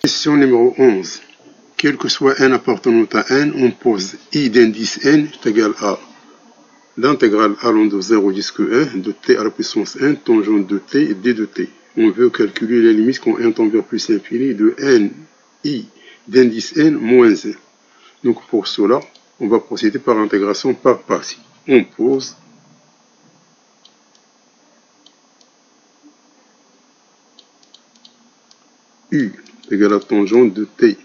Question numéro 11. Quel que soit n appartenant à n, on pose i d'indice n est égal à l'intégrale allant de 0 jusqu'à 1 de t à la puissance n tangente de t et d de t. On veut calculer les limites quand n tend vers plus l'infini de n i d'indice n moins 1. Donc pour cela, on va procéder par intégration par partie. On pose u égale à tangente de t.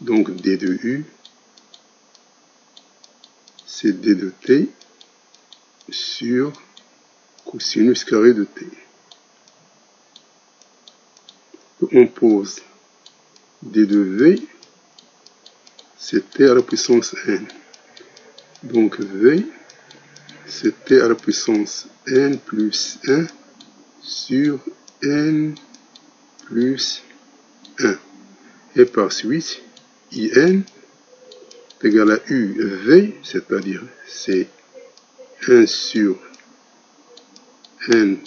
Donc d de u, c'est d de t sur cosinus carré de t. On pose d de v, c'est t à la puissance n. Donc v, c'est t à la puissance n plus 1 sur n plus 1. Et par suite, in est égal à uv, c'est-à-dire c'est 1 sur n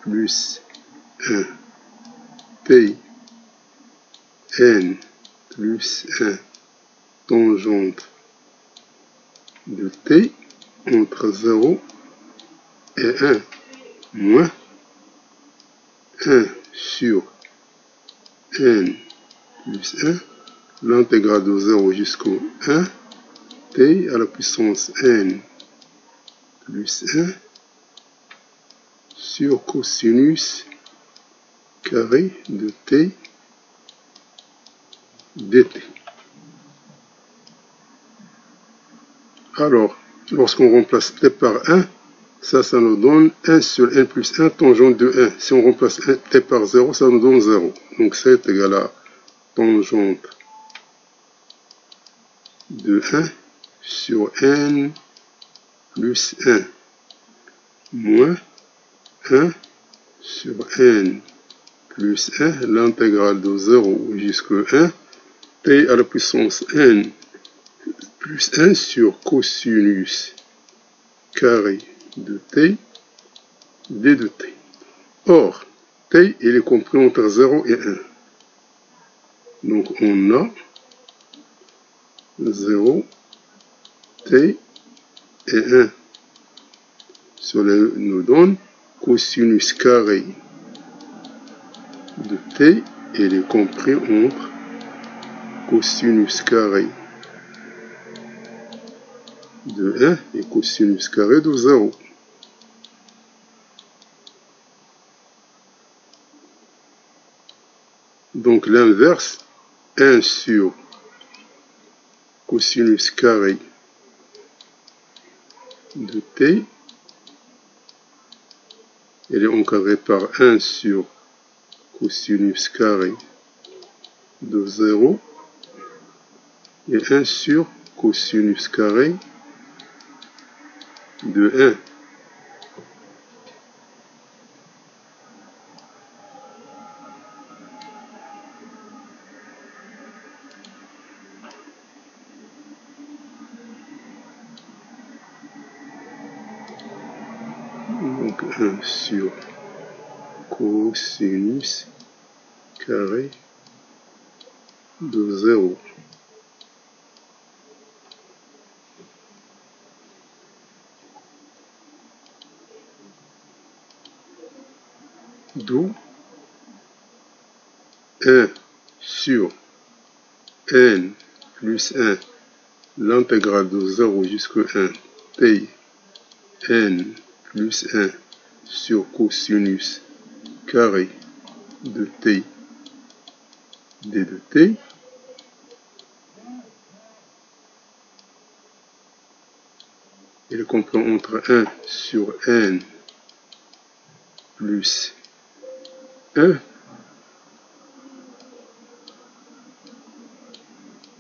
plus 1 t n plus 1 tangente de t entre 0 et 1 moins 1 sur n plus 1, l'intégrale de 0 jusqu'au 1, t à la puissance n plus 1 sur cosinus carré de t dt. Alors, lorsqu'on remplace t par 1, ça nous donne 1 sur n plus 1 tangente de 1. Si on remplace t par 0, ça nous donne 0. Donc c'est égal à tangente de 1 sur n plus 1 moins 1 sur n plus 1, l'intégrale de 0 jusqu'à 1, t à la puissance n plus 1 sur cosinus carré de t, d de t. Or, t, il est compris entre 0 et 1. Donc, on a 0, t et 1. Cela nous donne cosinus carré de t, il est compris entre cosinus carré de 1 et cosinus carré de 0. Donc l'inverse, 1 sur cosinus carré de t, elle est encadrée par 1 sur cosinus carré de 0 et 1 sur cosinus carré de 1. Donc 1 sur cosinus carré de 0. D'où 1 sur n plus 1, l'intégrale de 0 jusqu'à 1, t n plus 1 sur cosinus carré de t d de t, il comprend entre 1 sur n plus 1,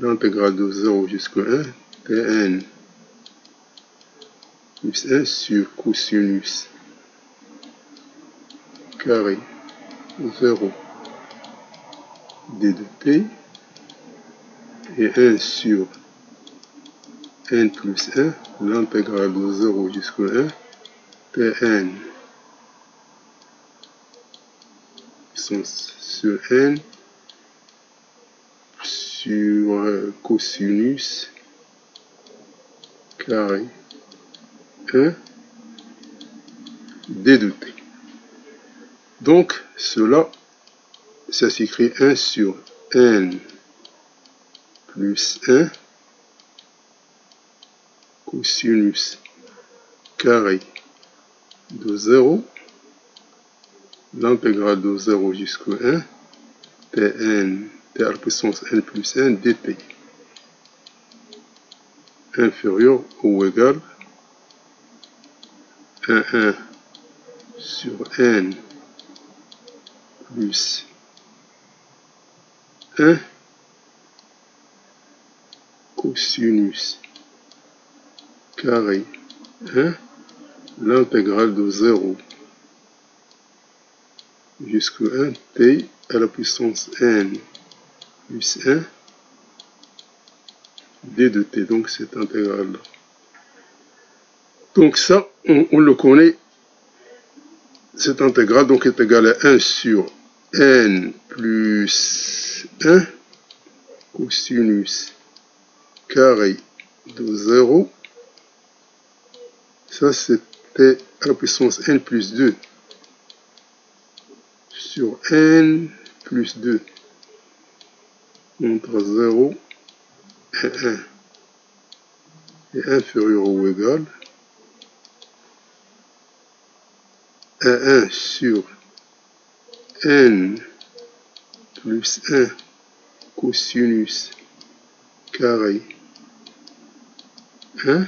l'intégrale de 0 jusqu'à 1, tn plus 1 sur cosinus carré 0 d de t et 1 sur n plus 1, l'intégrale de 0 jusqu'à 1, tn puissance sur n sur cosinus carré 1 d de t. Donc, cela, ça s'écrit 1 sur n plus 1 cosinus carré de 0, l'intégrale de 0 jusqu'à 1, Tn, t à la puissance n plus 1 dt, inférieur ou égal à 1 sur n plus 1 cosinus carré 1, l'intégrale de 0 jusqu'à 1, t à la puissance n plus 1 d de t, donc cette intégrale-là. Donc ça, on le connaît, cette intégrale donc est égale à 1 sur n plus 1 cosinus carré de 0, ça c'était à la puissance n plus 2 sur n plus 2 entre 0 et 1 est inférieur ou égal à 1 sur n plus 1 cosinus carré 1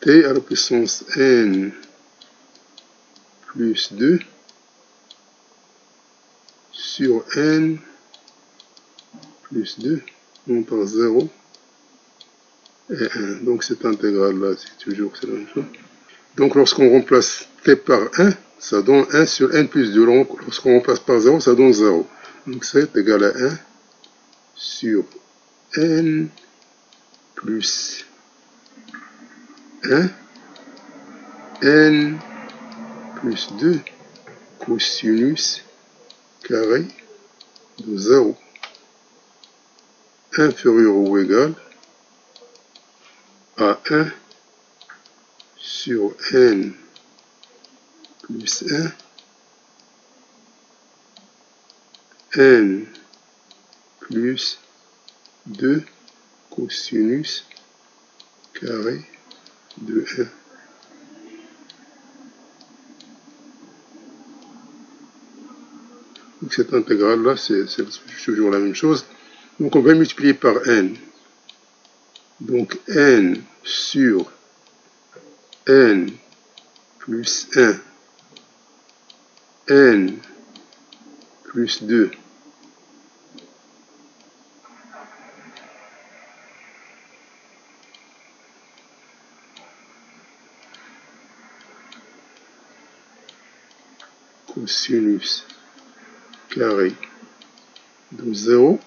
t à la puissance n plus 2 sur n plus 2 entre 0 et 1. Donc cette intégrale-là, c'est toujours la même chose. Donc lorsqu'on remplace t par 1, ça donne 1 sur n plus 2. Donc lorsqu'on remplace par 0, ça donne 0. Donc c'est égal à 1 sur n plus 1 n plus 2 cosinus carré de 0 inférieur ou égal à 1 sur n plus 1 n plus 2 cosinus carré de 1. Donc cette intégrale-là, c'est toujours la même chose. Donc on va multiplier par n. Donc n sur n plus 1 n plus 2 cosinus carré de 0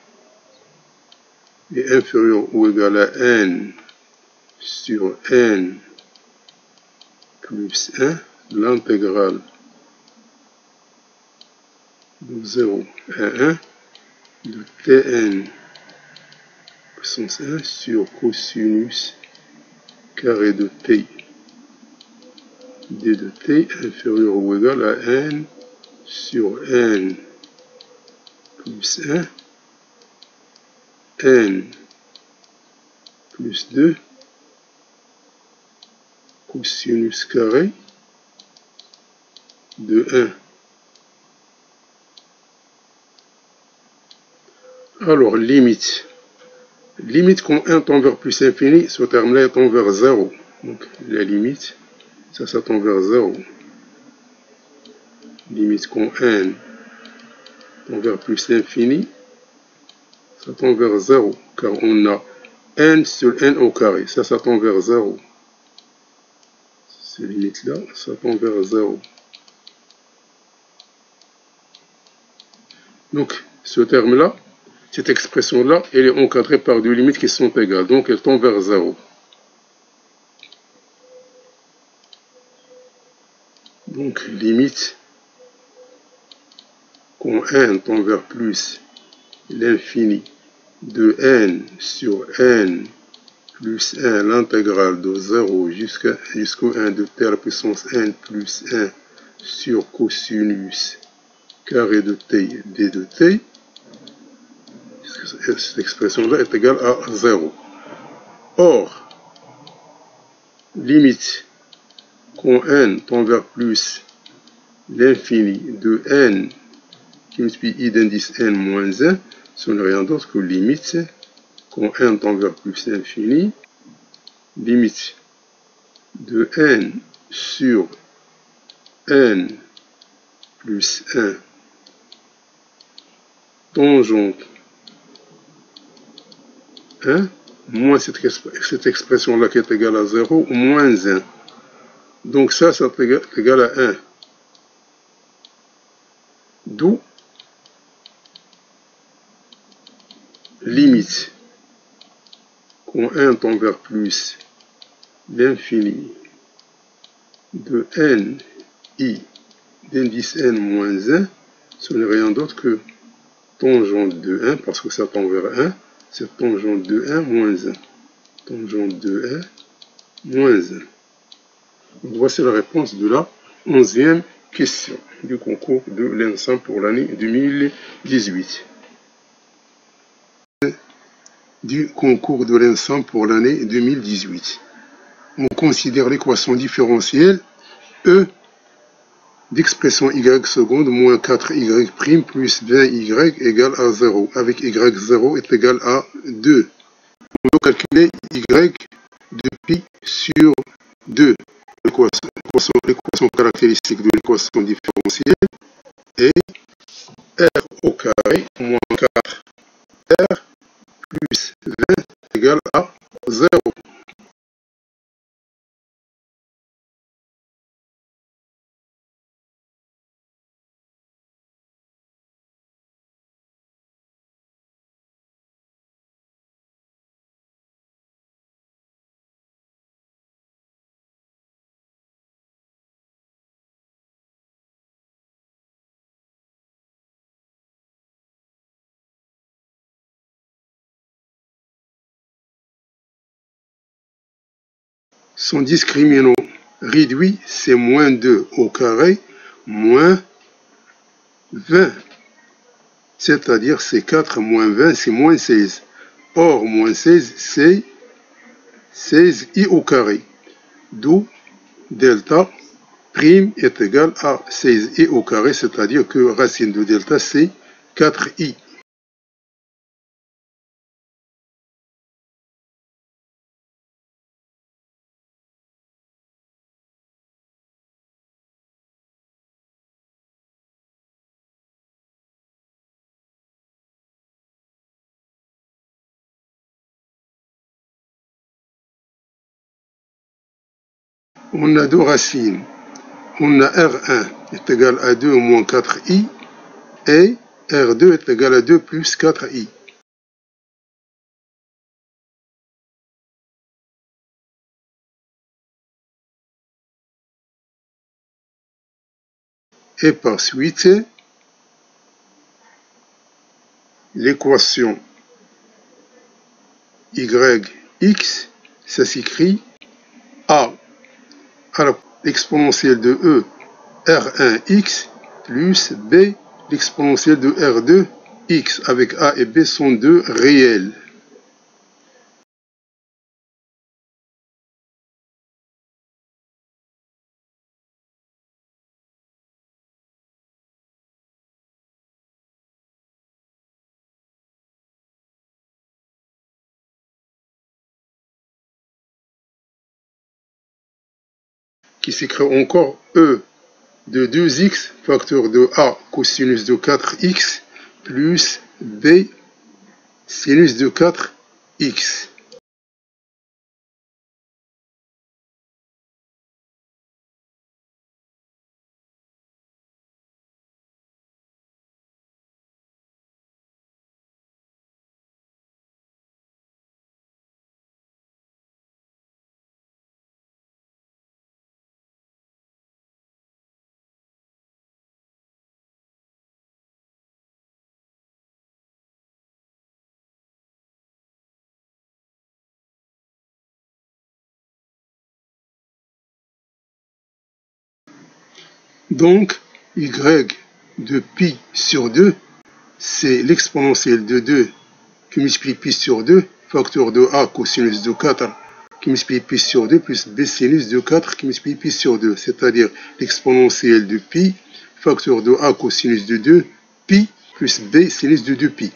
est inférieur ou égal à n sur n plus 1, l'intégrale de 0 à 1 de tn puissance 1 sur cosinus carré de t d de t inférieur ou égal à n sur n plus 1 n plus 2 cosinus carré de 1. Alors, limite quand 1 tend vers plus infini, ce terme-là tend vers 0. Donc, la limite, ça tend vers 0. Limite quand n tend vers plus infini, ça tend vers 0. Car on a n sur n au carré. Ça tend vers 0. Ces limites-là, ça tend vers 0. Donc, ce terme-là, cette expression-là, elle est encadrée par deux limites qui sont égales. Donc, elle tend vers 0. Donc, limite quand n tend vers plus l'infini de n sur n plus 1 l'intégrale de 0 jusqu'au 1 de t à la puissance n plus 1 sur cosinus carré de t d de t, cette expression-là est égale à 0. Or, limite, quand n tend vers plus l'infini de n qui multiplie i d'indice n moins 1, ce n'est rien d'autre que limite, quand n tend vers plus l'infini, limite de n sur n plus 1 tangente 1 moins cette expression-là qui est égale à 0 moins 1. Donc ça c'est égal à 1. D'où limite quand 1 tend vers plus l'infini de n i d'indice n moins 1, ce n'est rien d'autre que tangente de 1, parce que ça tend vers 1, c'est tangente de 1 moins 1. Tangente de 1 moins 1. Donc voici la réponse de la 11e question du concours de l'ENSAM pour l'année 2018. Du concours de l'ENSAM pour l'année 2018. On considère l'équation différentielle E d'expression y seconde moins 4y' plus 20y égale à 0, avec y0 est égal à 2. On doit calculer y de pi sur 2. L'équation caractéristique de l'équation différentielle est r au carré moins 4r plus 20 égale à 0. Son discriminant réduit, c'est moins 2 au carré moins 20. C'est-à-dire c'est 4 moins 20, c'est moins 16. Or, moins 16, c'est 16i au carré. D'où delta prime est égal à 16i au carré, c'est-à-dire que racine de delta, c'est 4i. On a deux racines. On a R1 est égal à 2 moins 4i et R2 est égal à 2 plus 4i. Et par suite, l'équation yx, ça s'écrit a à l'exponentielle de e R1x plus b l'exponentielle de R2x, avec a et b sont deux réels. Qui s'écrit encore e de 2x facteur de a cosinus de 4x plus b sinus de 4x. Donc, y de pi sur 2, c'est l'exponentielle de 2 qui multiplie pi sur 2, facteur de a cosinus de 4 qui multiplie pi sur 2, plus b sinus de 4 qui multiplie pi sur 2, c'est-à-dire l'exponentielle de pi, facteur de a cosinus de 2, pi, plus b sinus de 2pi.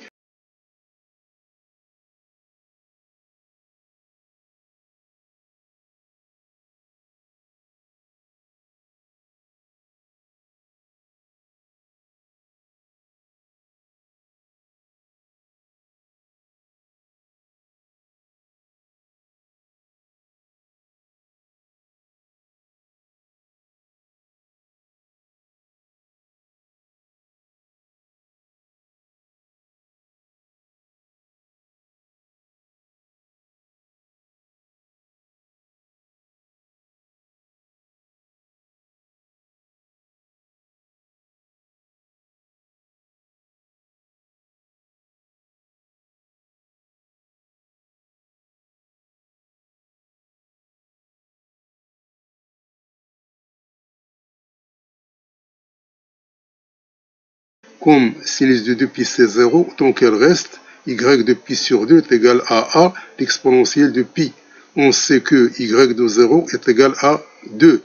Comme sinus de 2pi c'est 0, tant qu'elle reste, y de pi sur 2 est égal à a, l'exponentielle de pi. On sait que y de 0 est égal à 2.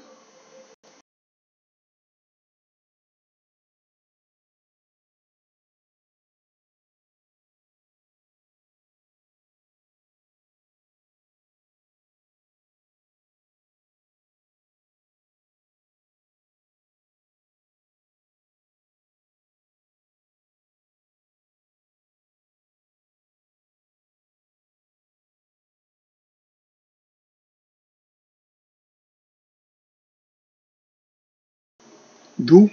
D'où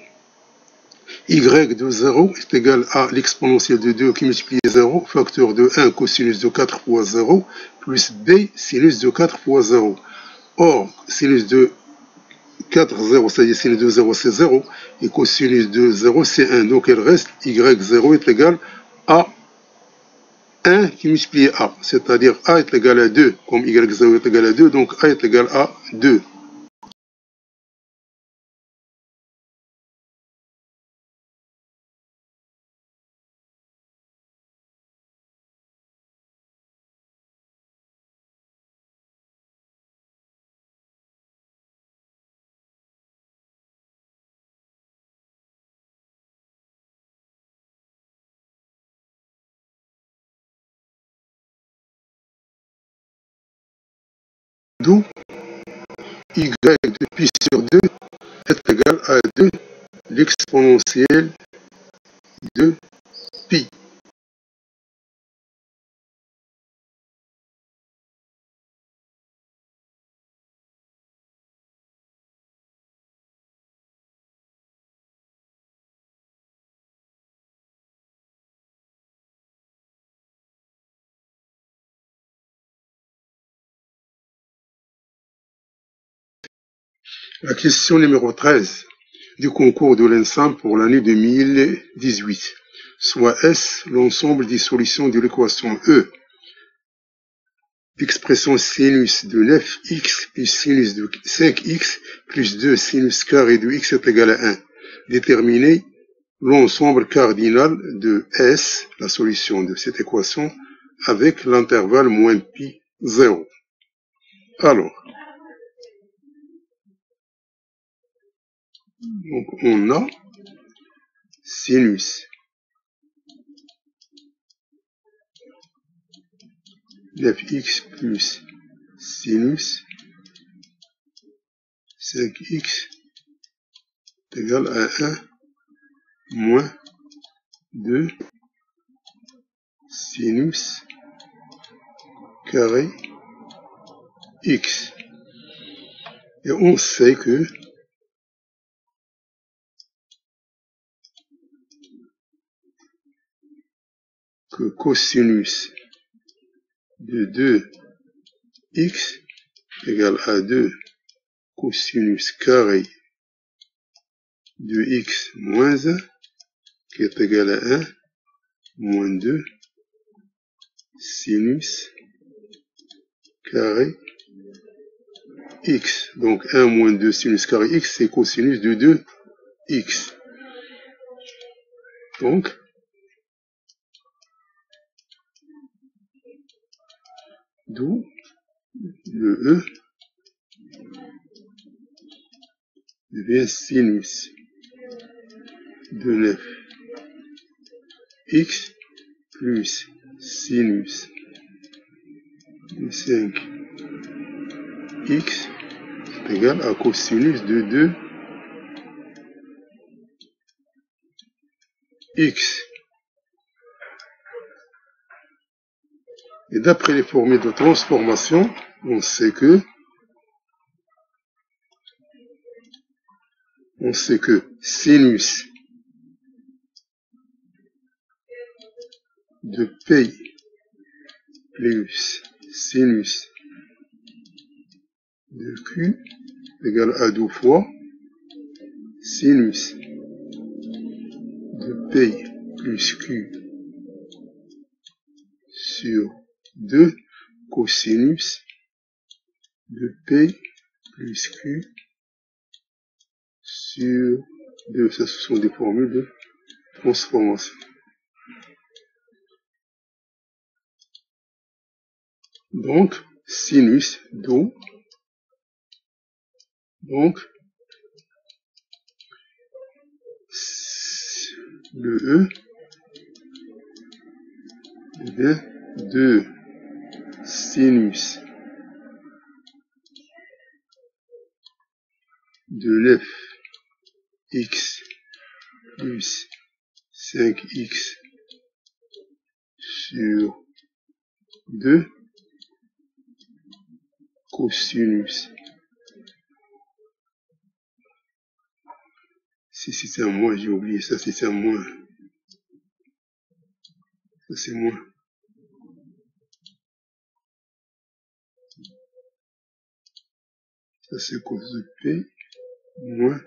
y de 0 est égal à l'exponentielle de 2 qui multiplie 0, facteur de 1 cosinus de 4 fois 0, plus b sinus de 4 fois 0. Or, sinus de 4, 0, c'est-à-dire sinus de 0, c'est 0, et cosinus de 0, c'est 1. Donc, il reste y0 est égal à 1 qui multiplie a, c'est-à-dire a est égal à 2, comme y0 est égal à 2, donc a est égal à 2. D'où y de pi sur 2 est égal à 2, l'exponentielle de pi. La question numéro 13 du concours de l'ENSAM pour l'année 2018, soit S, l'ensemble des solutions de l'équation E. Expression sinus de 9x plus sinus de 5x plus 2 sinus carré de x est égal à 1. Déterminer l'ensemble cardinal de S, la solution de cette équation, avec l'intervalle moins pi 0. Alors, donc on a sinus 9x plus sinus 5x est égal à 1 moins 2 sinus carré x. Et on sait que cosinus de 2x égale à 2 cosinus carré de x moins 1 qui est égal à 1 moins 2 sinus carré x. Donc 1 moins 2 sinus carré x, c'est cosinus de 2 x. Donc, d'où le E devient sinus de 9 x plus sinus de 5 x est égal à cosinus de 2 x. Et d'après les formules de transformation, on sait que sinus de P plus sinus de Q égale à 2 fois sinus de P plus Q sur 2 cosinus de P plus Q sur 2. Ça, ce sont des formules de transformation. Donc, sinus d'eau, donc, le E devient 2 sinus de 9 x plus 5x sur 2 cosinus. Si c'est un moins, j'ai oublié ça, si c'est un moins. Ça c'est moins. Ça c'est cos de P moins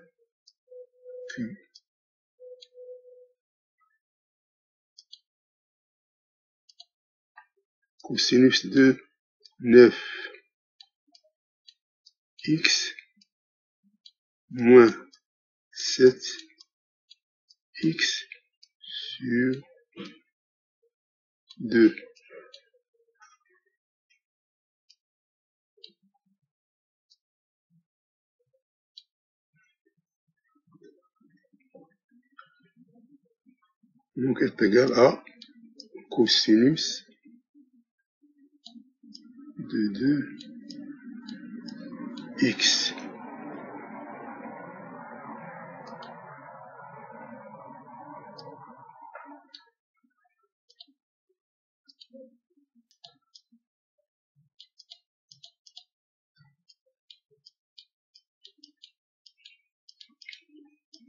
Q. Cosinus de 9 x moins 7 x sur 2. Donc est égal à cosinus de 2x.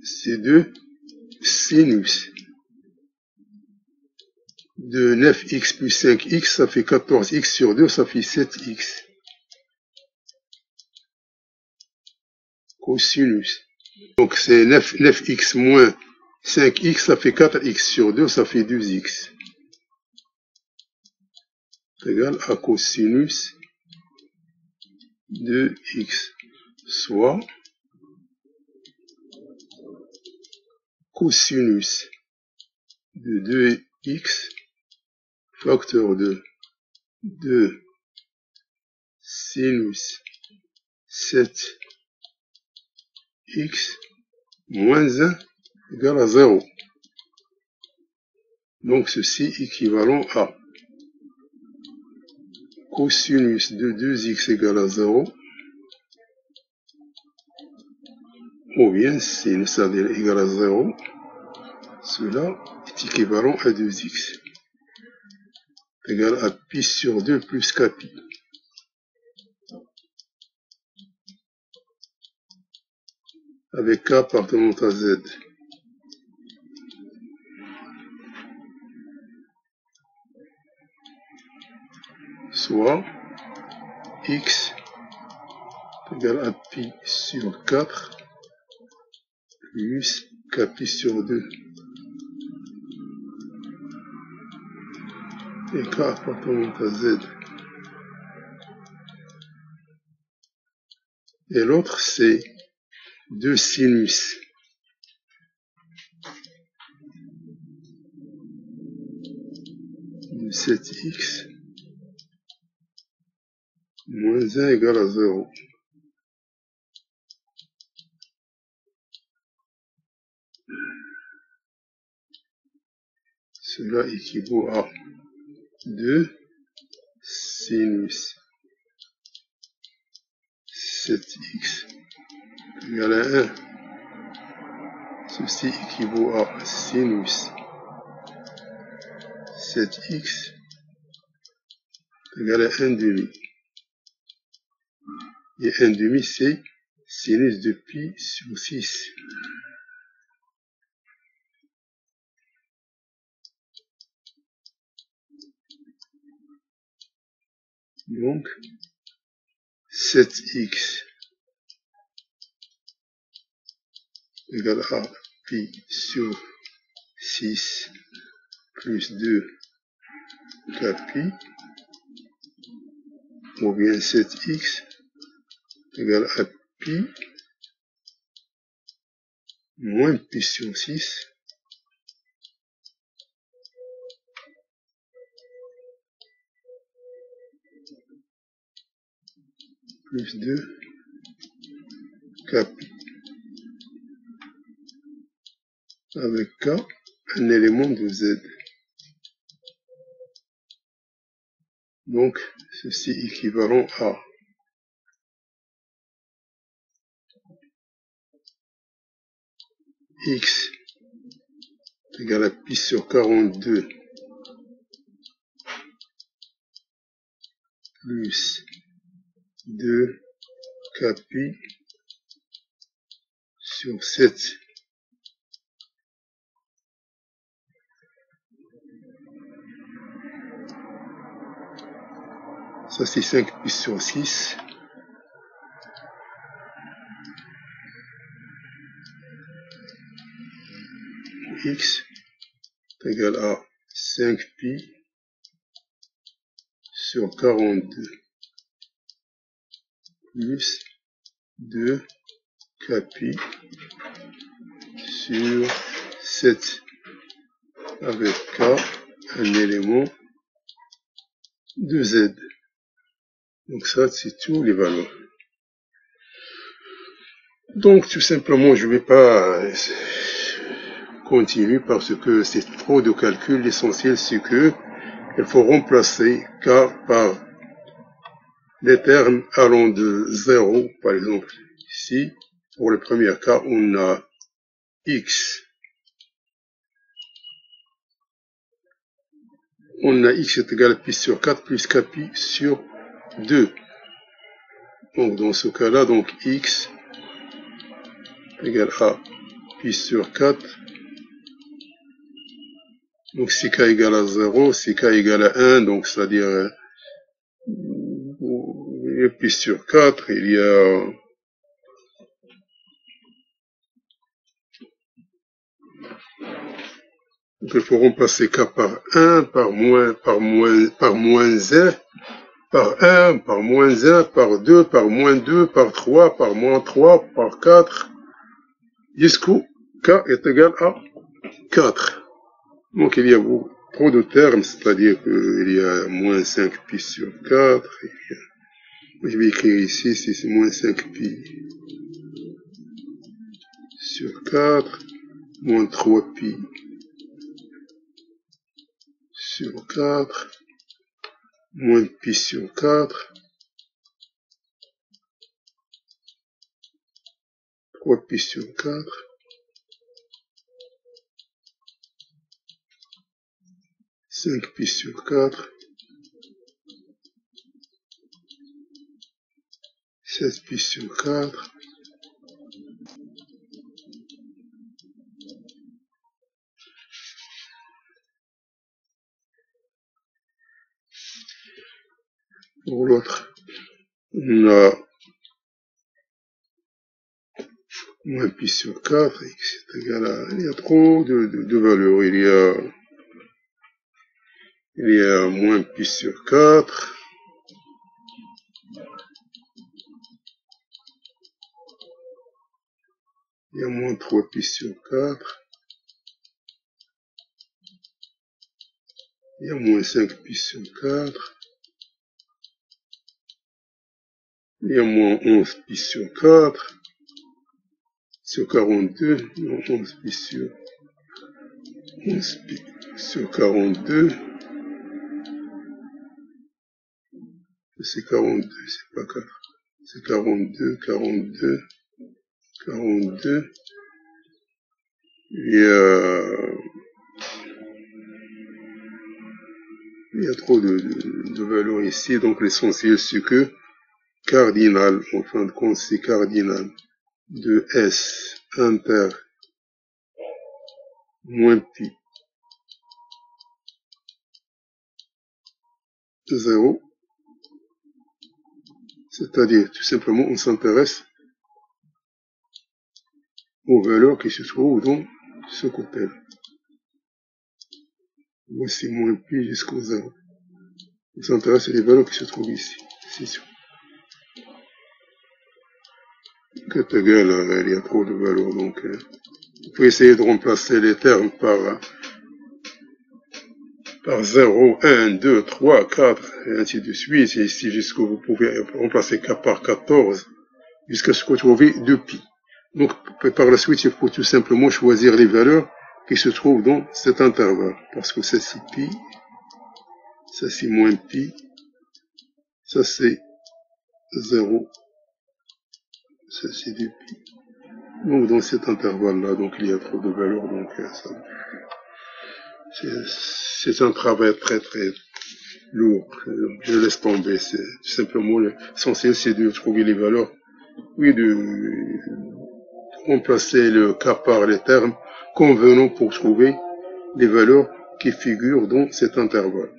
C'est 2 sinus de 9x plus 5x, ça fait 14x sur 2, ça fait 7x. Cosinus. Donc c'est 9x moins 5x, ça fait 4x sur 2, ça fait 12x. C'est égal à cosinus de x, soit cosinus de 2x facteur de 2 sinus 7x moins 1 égale à 0. Donc ceci équivalent à cosinus de 2x égale à 0, ou bien sinus égale à 0, cela est équivalent à 2x égale à pi sur 2 plus kpi. Avec k appartenant à z. Soit x égale à pi sur 4 plus kpi sur 2. Et k appartenant à z. Et l'autre c'est 2 sinus 7x moins 1 égale à 0. Cela équivaut à 2 sinus 7x égale à 1. Ceci équivaut à sinus 7x égale à 1 demi. Et 1 demi, c'est sinus de pi sur 6. Donc, 7x égale à pi sur 6 plus 2 kpi, ou bien 7x égale à pi moins pi sur 6 plus 2 kpi, avec k un élément de z. Donc, ceci équivalent à x égale à pi sur 42 plus 2 kpi sur 7. Ça, c'est 5 pi sur 6. X est égal à 5 pi sur 42 plus 2 kpi sur 7 avec k un élément de z. Donc ça, c'est tous les valeurs. Donc tout simplement, je ne vais pas continuer parce que c'est trop de calcul. L'essentiel, c'est que il faut remplacer k par des termes allant de 0, par exemple. Ici, pour le premier cas, on a x. On a x est égal à pi sur 4 plus kpi sur 2. Donc dans ce cas-là, donc x égale à pi sur 4. Donc si k égale à 0, si k égale à 1, donc c'est-à-dire pi sur 4, il y a donc il faut remplacer k par 1, par moins 1, par 1, par moins 1, par 2, par moins 2, par 3, par moins 3, par 4, jusqu'où k est égal à 4. Donc il y a trop de termes, c'est-à-dire qu'il y a moins 5 pi sur 4. Je vais écrire ici, c'est moins 5 pi sur 4, moins 3 pi sur 4, moins pi sur 4, 3 pi sur 4, 5 pi sur 4, 16 pi sur 4, pour l'autre, on a moins pi sur 4, x est égal à, il y a trop de valeurs, il y a moins pi sur 4, il y a moins 3 pi sur 4, Il y a moins 5 pi sur 4. Il y a moins 11 pi sur 4. Sur 42. Non, 11 pi sur 11 pi sur 42. C'est 42, c'est pas 4. C'est 42, 42, 42. Il y a trop de valeurs ici, donc l'essentiel c'est que cardinal, en fin de compte c'est cardinal de S inter moins pi 0, c'est-à-dire tout simplement on s'intéresse aux valeurs qui se trouvent dans ce côté. Voici moins pi jusqu'au 0. On s'intéresse aux valeurs qui se trouvent ici, c'est sûr. Que ta gueule, il y a trop de valeurs, donc il faut essayer de remplacer les termes par 0, 1, 2, 3, 4, et ainsi de suite, et ici jusqu'à vous pouvez remplacer K par 14, jusqu'à ce que vous trouvez 2pi. Donc par la suite, il faut tout simplement choisir les valeurs qui se trouvent dans cet intervalle, parce que ça c'est pi, ça c'est moins pi, ça c'est 0, ça c'est 2pi. Donc dans cet intervalle-là, donc il y a trop de valeurs, donc c'est un travail très très lourd. Je laisse tomber. C'est simplement l'essentiel, c'est de trouver les valeurs, oui, de remplacer le cas par les termes convenants pour trouver les valeurs qui figurent dans cet intervalle.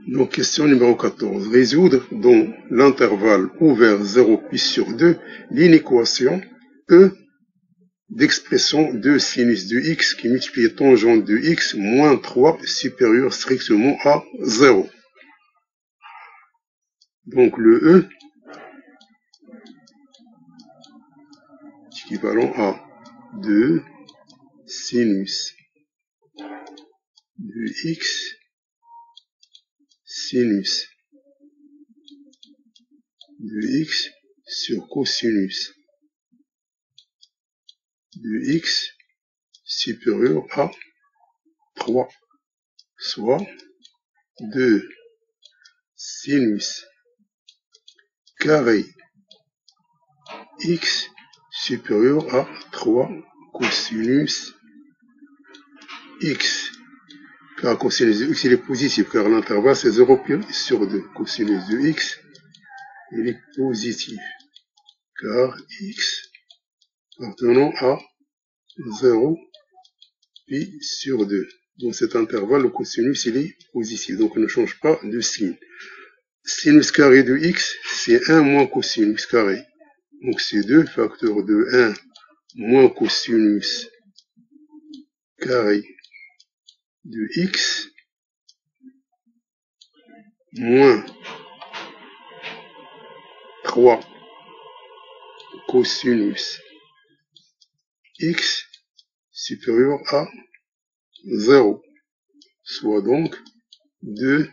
Donc, question numéro 14. Résoudre dans l'intervalle ouvert 0 pi sur 2 l'inéquation E d'expression de sinus de x qui multiplie tangente de x moins 3 supérieur strictement à 0. Donc le E est équivalent à 2 sinus de x sinus de x sur cosinus de x supérieur à 3, soit 2 sinus carré x supérieur à 3 cosinus x. Car cosinus de x il est positif, car l'intervalle c'est 0 pi sur 2. Cosinus de x il est positif, car x appartenant à 0 pi sur 2. Dans cet intervalle, le cosinus il est positif, donc on ne change pas de signe. Sinus carré de x, c'est 1 moins cosinus carré. Donc c'est 2 facteur de 1 moins cosinus carré de x moins 3 cosinus x supérieur à 0, soit donc 2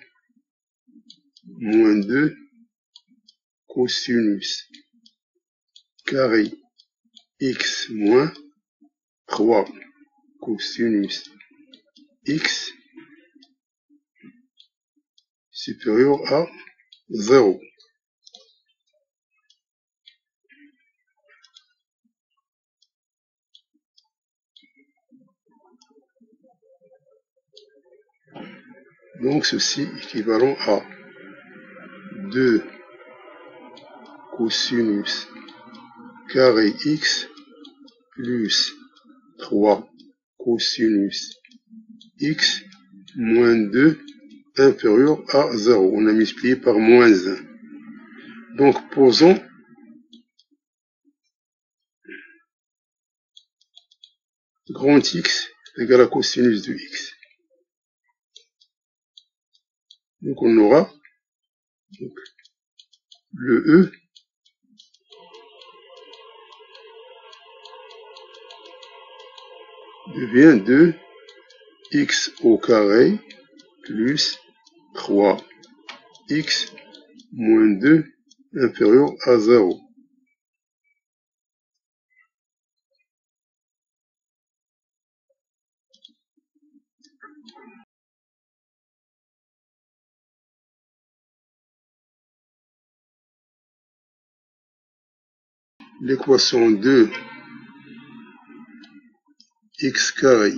moins 2 cosinus carré x moins 3 cosinus x supérieur à 0. Donc ceci équivalent à 2 cosinus carré x plus 3 cosinus x moins 2 inférieur à 0. On a multiplié par moins 1. Donc posons grand x égale à cosinus de x. Donc on aura donc, le E devient 2 x au carré plus 3x moins 2 inférieur à 0. L'équation 2 x carré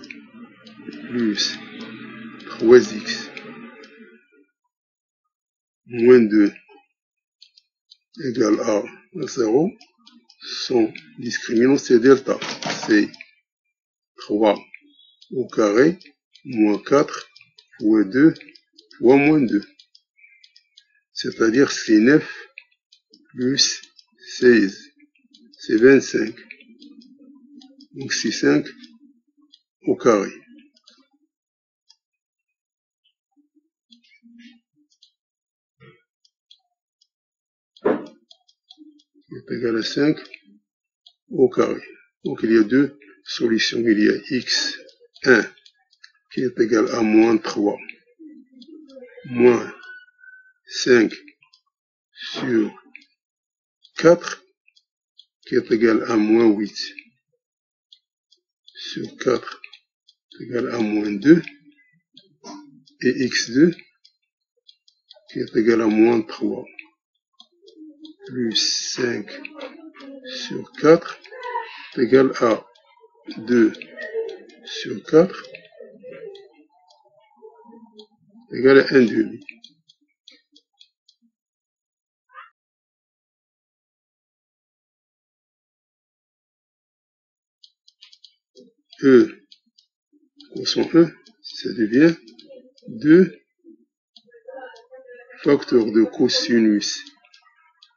plus 3x moins 2 égale à 0. Son discriminant c'est delta. C'est 3 au carré moins 4 fois 2 fois moins 2. C'est-à-dire c'est 9 plus 16. C'est 25. Donc c'est 5 au carré. Est égal à 5 au carré. Donc il y a deux solutions. Il y a x1 qui est égal à moins 3 moins 5 sur 4 qui est égal à moins 8 sur 4 est égal à moins 2 et x2 qui est égal à moins 3 plus 5 sur 4 est égal à 2 sur 4 est égal à 1 demi. Quotient E, ça devient 2 facteurs de cosinus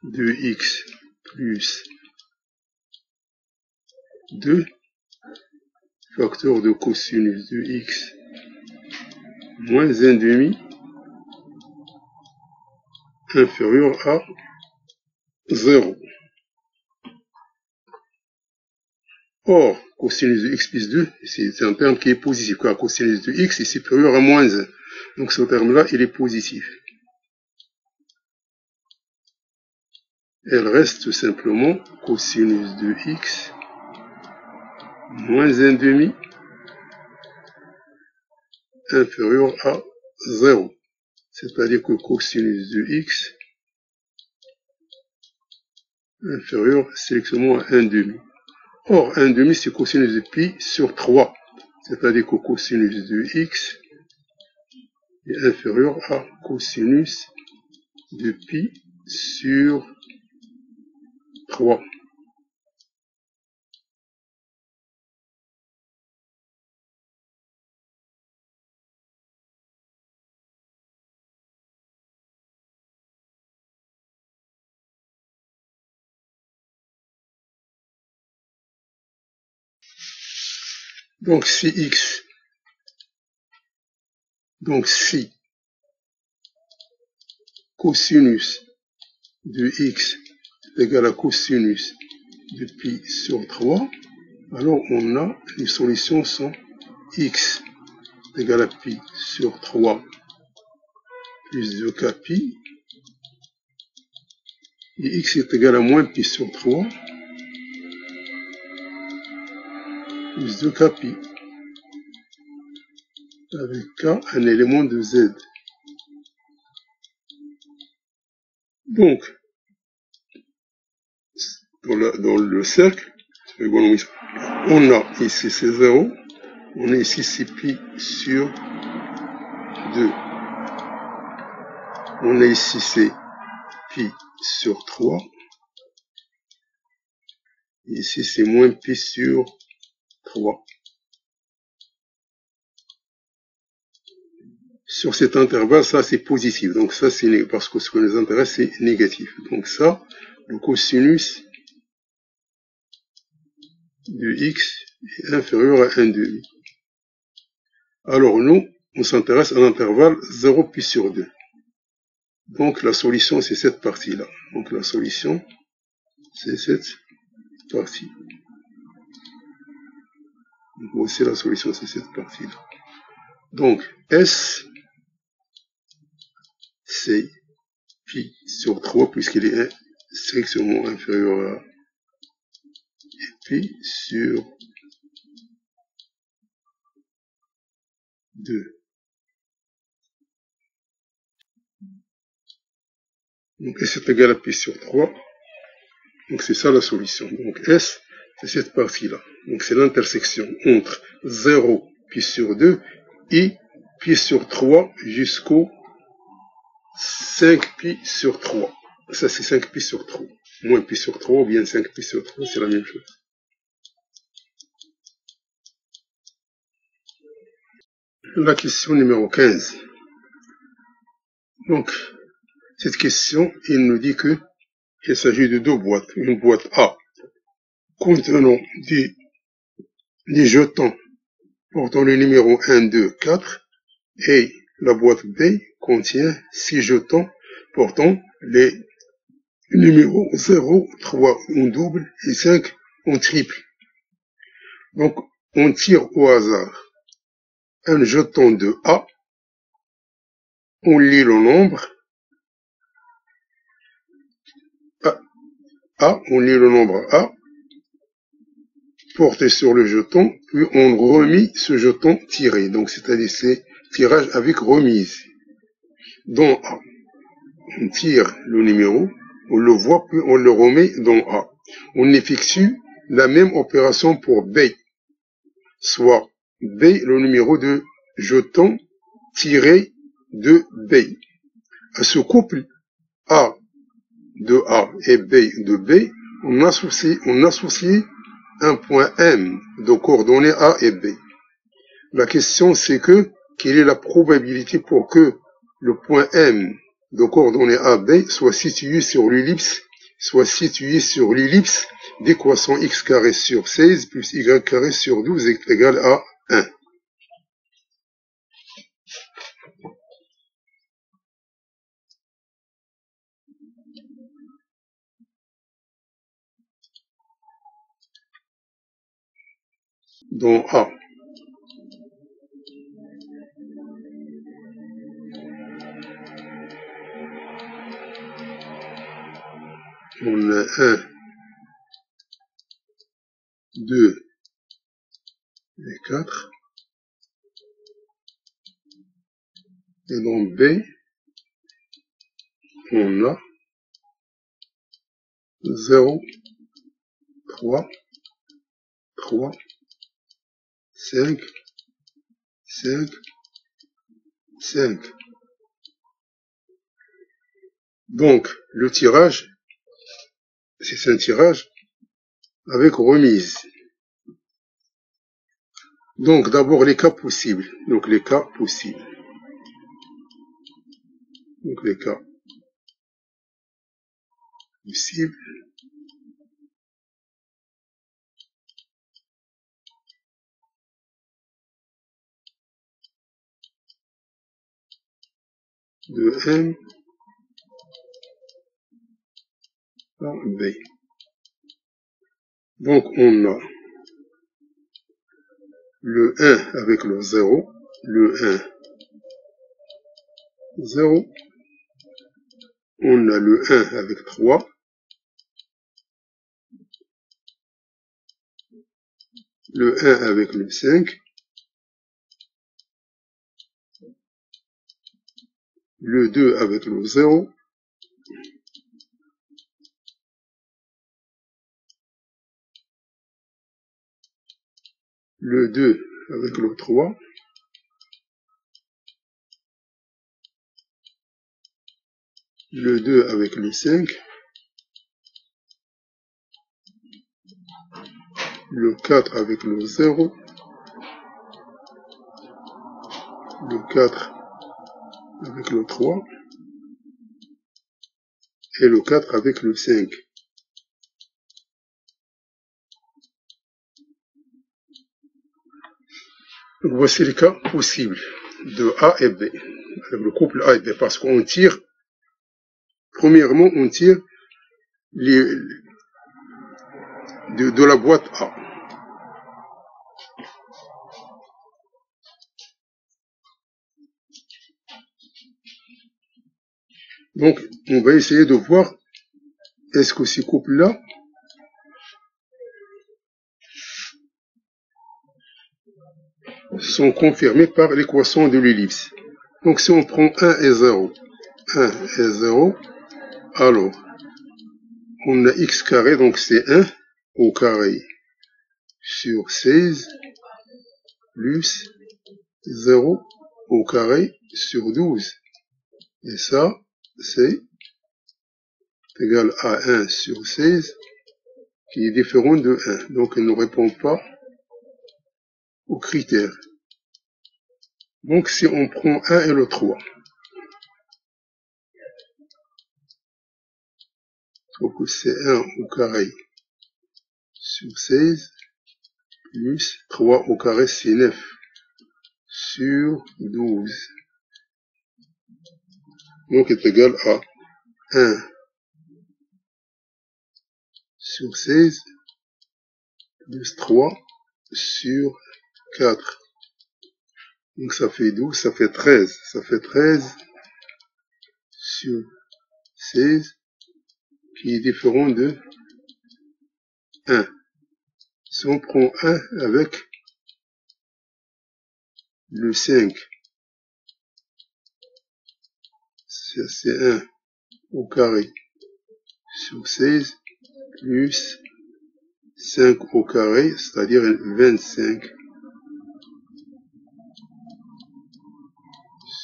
de x plus 2 facteurs de cosinus de x moins 1 demi inférieur à 0. Or, cosinus de x plus 2, c'est un terme qui est positif, car cosinus de x est supérieur à moins 1. Donc ce terme-là, il est positif. Elle reste tout simplement cosinus de x moins 1 demi inférieur à 0. C'est-à-dire que cosinus de x inférieur strictement à 1 demi. Or, 1 demi, c'est cosinus de pi sur 3. C'est-à-dire que cosinus de x est inférieur à cosinus de pi sur 3. Donc si cosinus de x est égal à cosinus de pi sur 3, alors on a les solutions sont x est égal à pi sur 3 plus 2k pi, et x est égal à moins pi sur 3 plus 2k pi, avec k un élément de z. Donc, dans le cercle, on a ici c'est 0, on a ici c'est pi sur 2. On a ici c'est pi sur 3. Et ici c'est moins pi sur 3. Sur cet intervalle, ça c'est positif. Donc ça c'est négatif, parce que ce qui nous intéresse c'est négatif. Donc ça, le cosinus de x est inférieur à 1 demi. Alors nous, on s'intéresse à l'intervalle 0 pi sur 2. Donc la solution c'est cette partie-là. Donc la solution c'est cette partie. Donc voici la solution, c'est cette partie-là. Donc, S, c'est pi sur 3, puisqu'il est strictement inférieur à pi sur 2. Donc, S est égal à pi sur 3. Donc, c'est ça la solution. Donc, S, c'est cette partie-là. Donc, c'est l'intersection entre 0, pi sur 2, et pi sur 3 jusqu'au 5 pi sur 3. Ça, c'est 5 pi sur 3. Moins pi sur 3 ou bien 5 pi sur 3, c'est la même chose. La question numéro 15. Donc, cette question, il nous dit que il s'agit de deux boîtes. Une boîte A contenant des jetons portant le numéro 1, 2, 4 et la boîte B contient 6 jetons portant les numéros 0, 3 en double et 5 en triple. Donc, on tire au hasard un jeton de A, on lit le nombre A, on lit le nombre A, porté sur le jeton, puis on remet ce jeton tiré. Donc, c'est-à-dire c'est tirage avec remise. Dans A, on tire le numéro, on le voit, puis on le remet dans A. On effectue la même opération pour B, soit B, le numéro de jeton tiré de B. À ce couple A de A et B de B, on associe un point M de coordonnées A et B. La question c'est que, quelle est la probabilité pour que le point M de coordonnées AB soit situé sur l'ellipse d'équation x carré sur 16 plus y carré sur 12 est égal à 1. Dans A, on a 1, 2 et 4. Et dans B, on a 0, 3, 3, 5, 5, 5. Donc, le tirage, c'est un tirage avec remise. Donc, d'abord, les cas possibles. Donc, les cas possibles. Donc, les cas possibles. De M à B. Donc, on a le 1 avec le 0, le 1, 0. On a le 1 avec 3, le 1 avec le 5, le 2 avec le 0, le 2 avec le 3, le 2 avec le 5, le 4 avec le 0, le 4 avec le 3 et le 4 avec le 5. Donc voici les cas possibles de A et B, avec le couple A et B, parce qu'on tire, premièrement, on tire de la boîte A. Donc, on va essayer de voir est-ce que ces couples-là sont confirmés par l'équation de l'ellipse. Donc, si on prend 1 et 0, 1 et 0, alors, on a x carré, donc c'est 1 au carré sur 16 plus 0 au carré sur 12. Et ça, c'est égal à 1 sur 16 qui est différent de 1. Donc, elle ne répond pas aux critères. Donc, si on prend 1 et le 3, donc c'est 1 au carré sur 16 plus 3 au carré, c'est 9 sur 12. Donc, est égal à 1 sur 16 plus 3 sur 4. Donc, ça fait 12, ça fait 13. Ça fait 13 sur 16 qui est différent de 1. Si on prend 1 avec le 5, c'est 1 au carré sur 16 plus 5 au carré, c'est-à-dire 25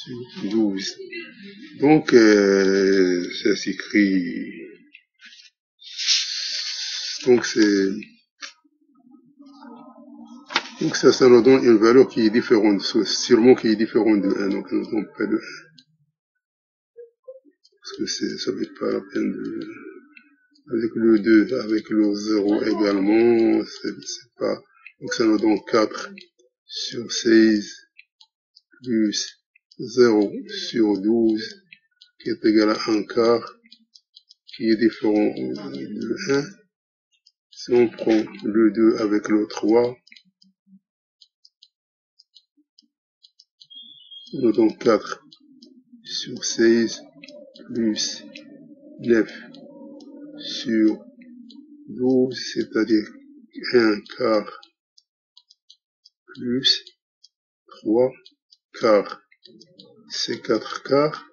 sur 12. Donc, ça s'écrit... Donc, ça nous donne une valeur qui est différente, sûrement qui est différente de 1, donc ça ne nous donne pas de 1. Parce que ça ne vaut pas la peine de... Avec le 2, avec le 0 également, c'est pas... Donc ça nous donne 4 sur 16 plus 0 sur 12 qui est égal à 1 quart, qui est différent de 1. Si on prend le 2 avec le 3, ça nous donne 4 sur 16 plus 9 sur 12, c'est-à-dire 1 quart plus 3 quarts. C'est 4 quarts.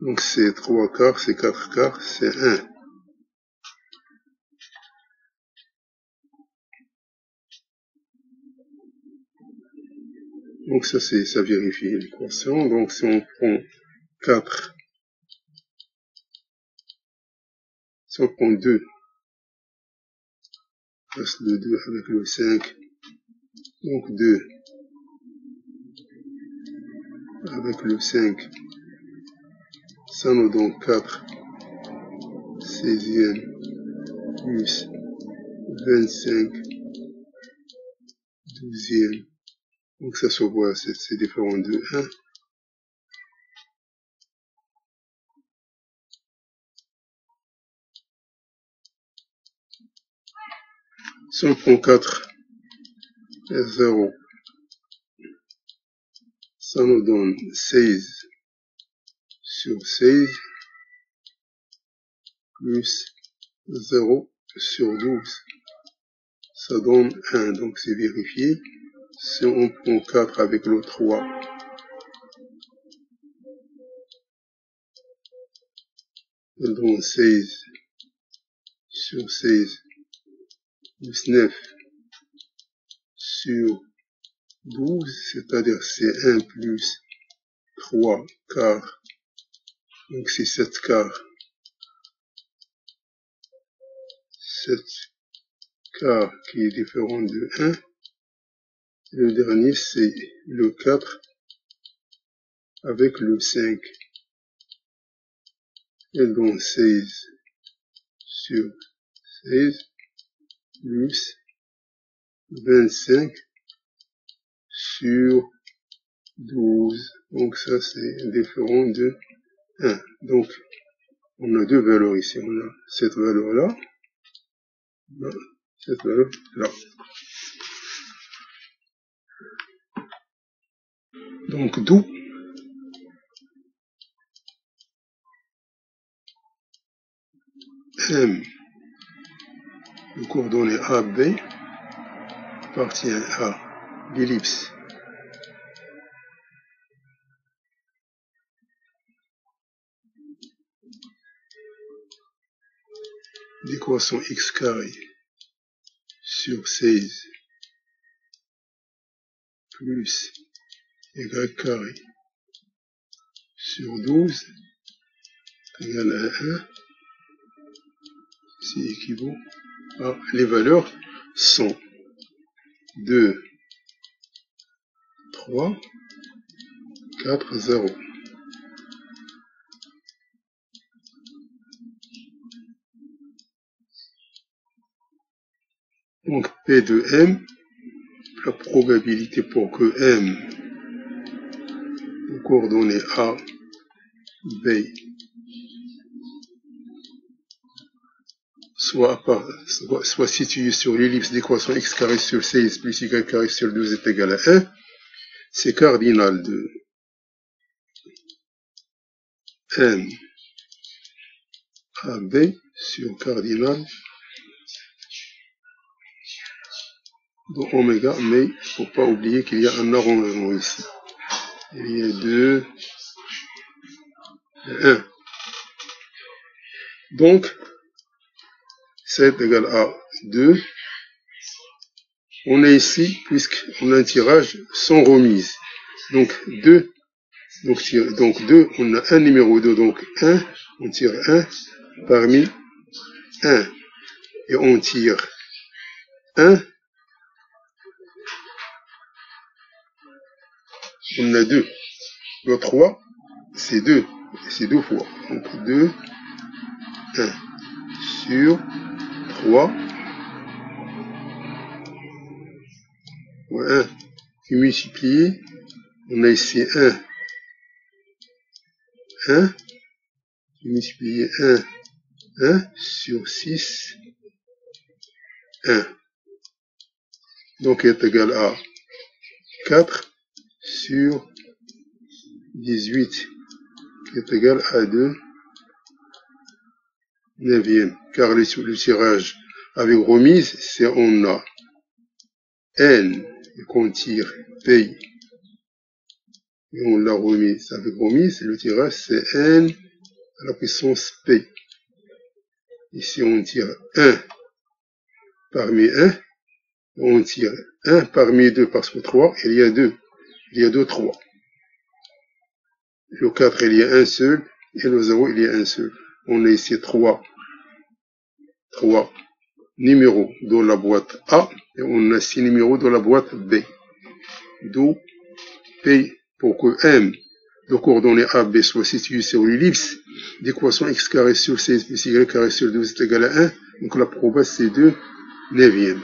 Donc c'est 3 quarts, c'est 4 quarts, c'est 1. Donc ça vérifie l'équation. Donc si on prend 4, si on prend 2, plus le 2 avec le 5, donc 2 avec le 5, ça nous donne 4 16e plus 25 12e. Donc ça se voit, c'est différent de 1. Si on prend 4 et 0, ça nous donne 16 sur 16 plus 0 sur 12. Ça donne 1, donc c'est vérifié. Si on prend 4 avec le 3, ça donne 16 sur 16 plus 9 sur 12, c'est-à-dire c'est 1 plus 3 quarts, donc c'est 7 quarts. 7 quarts qui est différent de 1. Le dernier, c'est le 4 avec le 5. Et donc 16 sur 16 plus 25 sur 12. Donc ça c'est différent de 1. Donc on a deux valeurs ici. On a cette valeur-là, cette valeur-là. Donc d'où M, le coordonnée AB, appartient à l'ellipse d'équation x carré sur 16 plus y carré sur 12 égale à 1. C'est équivaut à, les valeurs sont 2, 3, 4, 0. Donc P de M, la probabilité pour que M, les coordonnées A, B, soit situé sur l'ellipse d'équation x carré sur 16 plus y carré sur 12 est égal à 1, c'est cardinal de M à B sur cardinal de oméga, mais il ne faut pas oublier qu'il y a un arrangement ici. Il y a 2 et 1. Donc, 7 égale à 2. On est ici, puisqu'on a un tirage sans remise. Donc 2, donc 2, on a un numéro 2, donc 1, on tire 1 parmi 1. Et on tire 1, on a 2. Le 3, c'est 2, c'est 2 fois. Donc 2, 1 sur 3, 1 qui multiplie, on a ici 1, 1, qui multiplie 1, 1 sur 6, 1. Donc est égal à 4 sur 18, qui est égal à 2 neuvième. Car le tirage avec remise, c'est on a N qu'on tire P et on l'a remise avec remise. Le tirage c'est N à la puissance P. Ici on tire 1 parmi 1. On tire 1 parmi 2 parce que 3, il y a 2. Il y a 2, 3. Le 4, il y a un seul. Et le 0, il y a un seul. On a ici 3 numéros dans la boîte A. Et on a 6 numéros dans la boîte B. D'où P pour que M, le coordonnée AB, soit situé sur l'ellipse d'équation x carré sur 16 plus y carré sur 12 est égal à 1. Donc la probabilité c'est 2 neuvième.